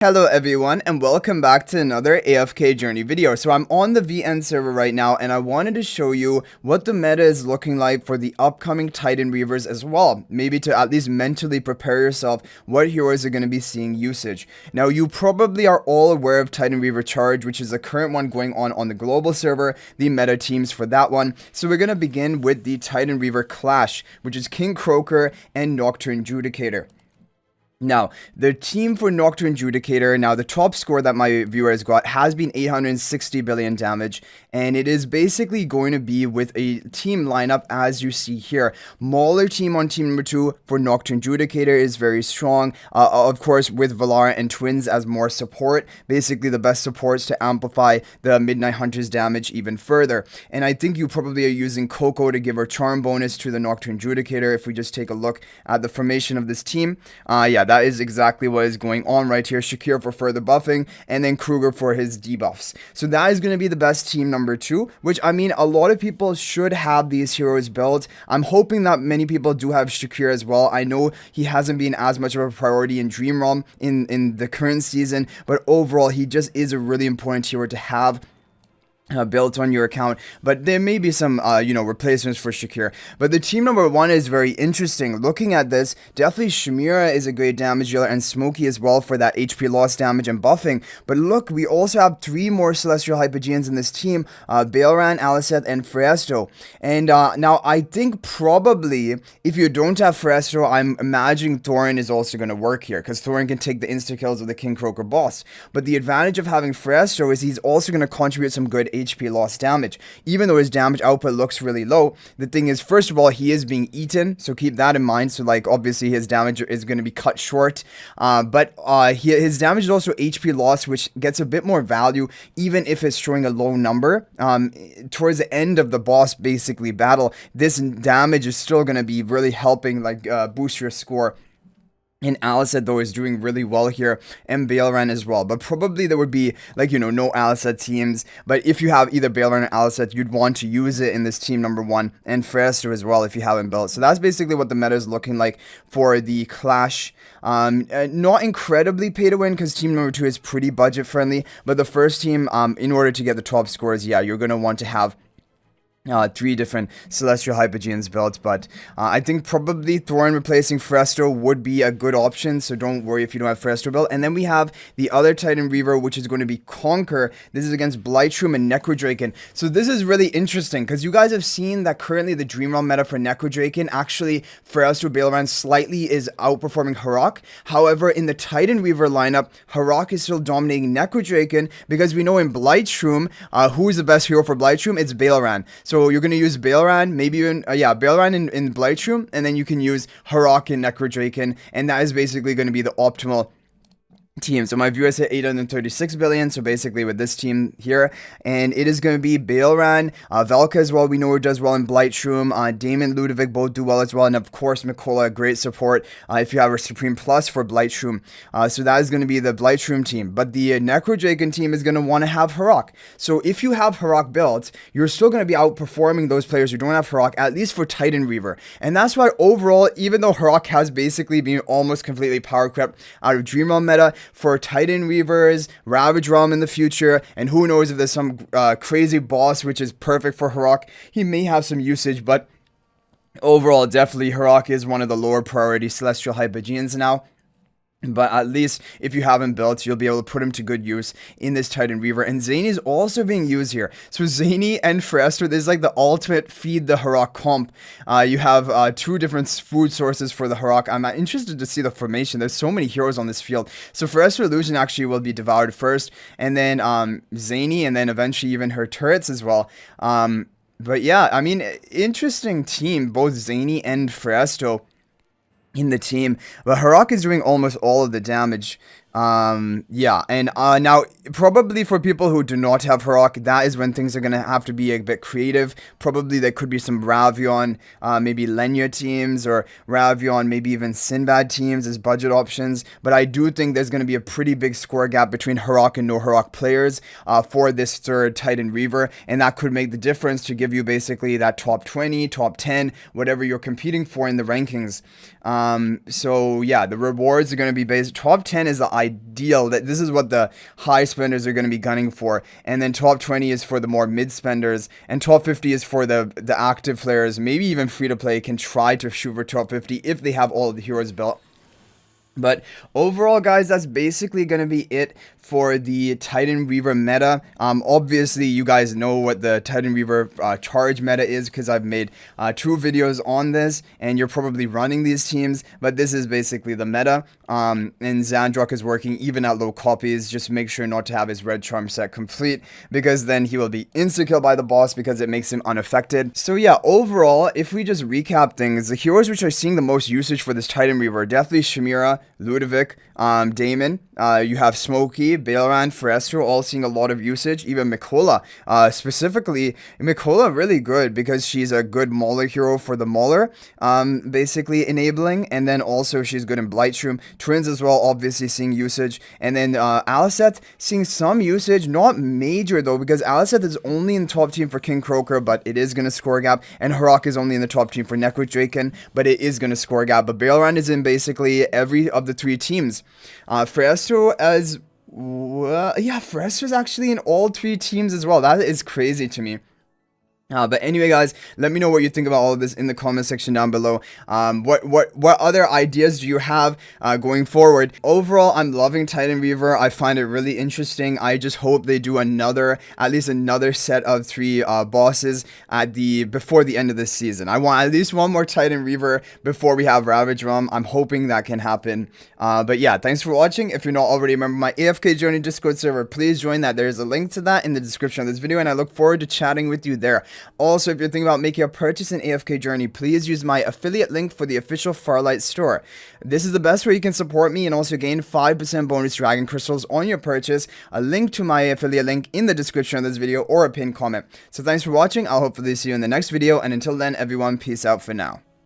Hello everyone and welcome back to another AFK journey video. So I'm on the VN server right now and I wanted to show you what the meta is looking like for the upcoming Titan Reavers as well. Maybe to at least mentally prepare yourself what heroes are going to be seeing usage. Now you probably are all aware of Titan Reaver Charge, which is the current one going on the global server, the meta teams for that one. So we're going to begin with the Titan Reaver Clash, which is King Croaker and Nocturne Judicator. Now, the team for Nocturne Judicator, now the top score that my viewer has got has been 860 billion damage, and it is basically going to be with a team lineup as you see here. Mauler team on team number 2 for Nocturne Judicator is very strong, of course with Valara and Twins as more support, basically the best supports to amplify the Midnight Hunter's damage even further. And I think you probably are using Coco to give her charm bonus to the Nocturne Judicator if we just take a look at the formation of this team. Yeah, that is exactly what is going on right here. Shakir for further buffing, and then Kruger for his debuffs. So that is going to be the best team number 2, which I mean, a lot of people should have these heroes built. I'm hoping that many people do have Shakir as well. I know he hasn't been as much of a priority in Dream Realm in the current season, but overall, he just is a really important hero to have built on your account. But there may be some replacements for Shakir, but the team number 1 is very interesting. Looking at this, definitely Shamira is a great damage dealer, and Smokey as well for that HP loss damage and buffing. But look, we also have 3 more Celestial Hypogeans in this team, Baelran, Aliceth, and Fresto. And now I think probably if you don't have Fresto, I'm imagining Thorin is also going to work here, because Thorin can take the insta kills of the King Croaker boss. But the advantage of having Fresto is he's also going to contribute some good HP loss damage. Even though his damage output looks really low, the thing is, first of all, he is being eaten, so keep that in mind. So like obviously his damage is going to be cut short, but his damage is also HP loss, which gets a bit more value even if it's showing a low number. Towards the end of the boss basically battle, this damage is still going to be really helping like boost your score. And Aliceth though is doing really well here, and Baelran as well. But probably there would be like, no Aliceth teams. But if you have either Baelran or Aliceth, you'd want to use it in this team number 1, and Fresto as well if you haven't built. So that's basically what the meta is looking like for the Clash. Not incredibly pay to win because team number 2 is pretty budget friendly. But the first team, in order to get the top scores, yeah, you're going to want to have 3 different Celestial Hypogeans built, but I think probably Thorin replacing Fresto would be a good option, so don't worry if you don't have Fresto built. And then we have the other Titan Reaver, which is going to be Conquer. This is against Blightshroom and Necrodraken. So this is really interesting, because you guys have seen that currently the Dream Realm meta for Necrodraken, actually Fresto Baelran slightly is outperforming Harok. However, in the Titan Reaver lineup, Harok is still dominating Necrodraken, because we know in Blightshroom, who is the best hero for Blightshroom? It's Baelran. So you're going to use Baelran, maybe even, Baelran in Blightshroom, and then you can use Harok in Necrodraken, and that is basically going to be the optimal team. So my viewers hit 836 billion, so basically with this team here, and it is going to be Baelran, Velka as well, we know it does well in Blightshroom, Damon, Ludovic both do well as well, and of course Mikola, great support if you have a Supreme Plus for Blightshroom. So that is going to be the Blightshroom team, but the Necrodraken team is going to want to have Harok. So if you have Harok built, you're still going to be outperforming those players who don't have Harok, at least for Titan Reaver. And that's why overall, even though Harok has basically been almost completely power crept out of Dream Realm meta, for Titan Reavers, Ravage Realm in the future, and who knows if there's some crazy boss which is perfect for Harok, he may have some usage, but overall, definitely Harok is one of the lower priority Celestial Hypogeans now. But at least if you haven't built, you'll be able to put him to good use in this Titan Reaver. And Zany is also being used here. So Zany and Fresto, this is like the ultimate feed the Harok comp. You have 2 different food sources for the Harok. I'm interested to see the formation. There's so many heroes on this field. So Fresto Illusion actually will be devoured first, and then Zany, and then eventually even her turrets as well. But yeah, I mean, interesting team, both Zany and Fresto in the team, but Harok is doing almost all of the damage. Yeah, and now probably for people who do not have Harok, that is when things are gonna have to be a bit creative. Probably there could be some Ravion, maybe Lenya teams, or Ravion, maybe even Sinbad teams as budget options. But I do think there's gonna be a pretty big score gap between Harok and no Harok players for this third Titan Reaver, and that could make the difference to give you basically that top 20, top 10, whatever you're competing for in the rankings. So yeah, the rewards are gonna be based. Top 10 is the ideal, that this is what the high spenders are going to be gunning for, and then top 20 is for the more mid spenders, and top 50 is for the active players, maybe even free to play can try to shoot for top 50 if they have all of the heroes built. But overall, guys, that's basically going to be it for the Titan Reaver meta. Obviously, you guys know what the Titan Reaver charge meta is because I've made 2 videos on this, and you're probably running these teams, but this is basically the meta. And Zandrock is working even at low copies. Just make sure not to have his red charm set complete, because then he will be insta-killed by the boss because it makes him unaffected. So yeah, overall, if we just recap things, the heroes which are seeing the most usage for this Titan Reaver are definitely Shamira, Ludovic, Damon, you have Smokey, Baelran, Frestro, all seeing a lot of usage. Even Mikola, specifically, Mikola really good because she's a good Mauler hero for the Mauler, basically enabling, and then also she's good in Blightshroom. Twins as well, obviously seeing usage, and then Alicent seeing some usage, not major though, because Alicent is only in the top team for King Croker, but it is going to score a gap, and Harak is only in the top team for Necro Draken, but it is going to score a gap. But Baelran is in basically every of the 3 teams. Frestro as well, yeah, Frestro's actually in all 3 teams as well. That is crazy to me. But anyway, guys, let me know what you think about all of this in the comment section down below. What other ideas do you have going forward? Overall, I'm loving Titan Reaver. I find it really interesting. I just hope they do at least another set of 3 bosses before the end of this season. I want at least one more Titan Reaver before we have Ravage Realm. I'm hoping that can happen. But yeah, thanks for watching. If you're not already a member of my AFK Journey Discord server, please join that. There's a link to that in the description of this video, and I look forward to chatting with you there. Also, if you're thinking about making a purchase in AFK Journey, please use my affiliate link for the official Farlight store. This is the best way you can support me and also gain 5% bonus dragon crystals on your purchase. A link to my affiliate link in the description of this video or a pinned comment. So thanks for watching. I'll hopefully see you in the next video, and until then, everyone, peace out for now.